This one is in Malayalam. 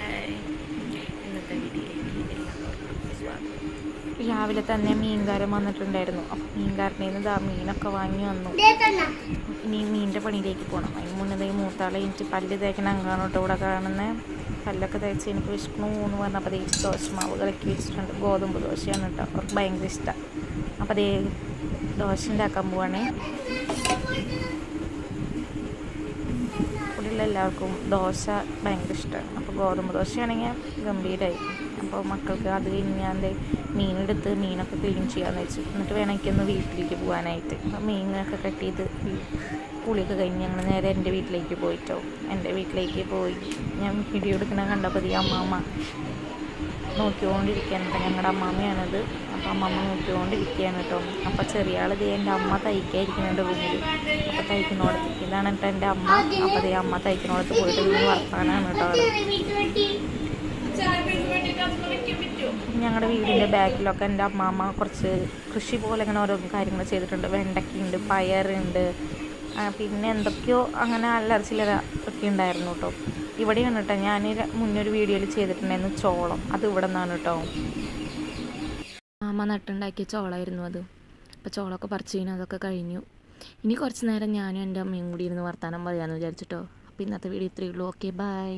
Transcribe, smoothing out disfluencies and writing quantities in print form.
ഹായ്, ഇന്നത്തെ വീഡിയോയിലേക്ക് എല്ലാവർക്കും സ്വാഗതം. രാവിലെ തന്നെ മീൻകാരൻ വന്നിട്ടുണ്ടായിരുന്നു. അപ്പം മീൻകാരനിൽ നിന്ന് മീനൊക്കെ വാങ്ങി വന്നു. ഇനി മീനിൻ്റെ പണിയിലേക്ക് പോകണം. അതിന് മുന്നേ മൂത്താളെ എനിക്ക് പല്ല് തേക്കണം അങ്ങാണ് കേട്ടോ ഇവിടെ കാണുന്നത്. പല്ലൊക്കെ തേച്ച് എനിക്ക് വിഷ്ണു എന്ന് പറഞ്ഞപ്പോൾ ദോശമാവ് കലക്കി വെച്ചിട്ടുണ്ട്. ഗോതമ്പ് ദോശയാണ് കേട്ടോ, അവർക്ക് ഭയങ്കര ഇഷ്ടമാണ്. അപ്പോൾ അതേ ദോശ ഉണ്ടാക്കാൻ പോവാണേ. ഇവിടെയുള്ള എല്ലാവർക്കും ദോശ ഭയങ്കര ഇഷ്ടമാണ്. അപ്പോൾ ഗോതമ്പ് ദോശയാണെങ്കിൽ ഗംഭീരമായി. അപ്പോൾ മക്കൾക്ക് അത് കഴിഞ്ഞ് ഞാൻ മീനെടുത്ത് മീനൊക്കെ ക്ലീൻ ചെയ്യാമെന്ന് വെച്ചു. എന്നിട്ട് വേണം എനിക്കൊന്ന് വീട്ടിലേക്ക് പോകാനായിട്ട്. അപ്പോൾ മീനൊക്കെ കട്ട് ചെയ്ത് കുളിയൊക്കെ കഴിഞ്ഞ് ഞങ്ങൾ നേരെ എൻ്റെ വീട്ടിലേക്ക് പോയിട്ടോ. എൻ്റെ വീട്ടിലേക്ക് പോയി ഞാൻ വീഡിയോ എടുക്കണ കണ്ടപ്പോൾ ഈ അമ്മാമ്മ നോക്കിക്കൊണ്ടിരിക്കുകയാണ് കേട്ടോ. ഞങ്ങളുടെ അമ്മാമ്മയാണത്. അപ്പോൾ അമ്മമ്മ നോക്കിക്കൊണ്ടിരിക്കുകയാണ് കേട്ടോ. അപ്പോൾ ചെറിയ ആൾ എൻ്റെ അമ്മ തയ്ക്കാതിരിക്കുന്നുണ്ട് റൂമിൽ. അപ്പോൾ തയ്ക്കുന്നോടത്ത് ഇതാണ് കേട്ടോ എൻ്റെ അമ്മ. അപ്പോൾ അമ്മ തയ്ക്കുന്നോടത്ത് പോയിട്ട് നിന്ന് വർത്താനാണ് കേട്ടോ. ഞങ്ങളുടെ വീടിൻ്റെ ബാക്കിലൊക്കെ എൻ്റെ അമ്മാമ്മ കുറച്ച് കൃഷി പോലെ അങ്ങനെ ഓരോ കാര്യങ്ങൾ ചെയ്തിട്ടുണ്ട്. വെണ്ടയ്ക്കുണ്ട്, പയറുണ്ട്, പിന്നെ എന്തൊക്കെയോ അങ്ങനെ അല്ലറ ചില്ലറ ഒക്കെ ഉണ്ടായിരുന്നു കേട്ടോ. ഇവിടെയാണ് കേട്ടോ ഞാൻ മുന്നൊരു വീഡിയോയിൽ ചെയ്തിട്ടുണ്ടായിരുന്നു ചോളം. അത് ഇവിടെ നിന്നാണ് കേട്ടോ. അമ്മ നട്ടുണ്ടാക്കിയ ചോളമായിരുന്നു അത്. അപ്പോൾ ചോളമൊക്കെ പറിച്ചു കഴിഞ്ഞാൽ അതൊക്കെ കഴിഞ്ഞു. ഇനി കുറച്ച് നേരം ഞാനും എൻ്റെ അമ്മയും കൂടി ഇരുന്ന് വർത്താനം പറയാമെന്ന് വിചാരിച്ചിട്ടോ. അപ്പോൾ ഇന്നത്തെ വീഡിയോ ഇത്രയേ ഉള്ളൂ. Okay, by.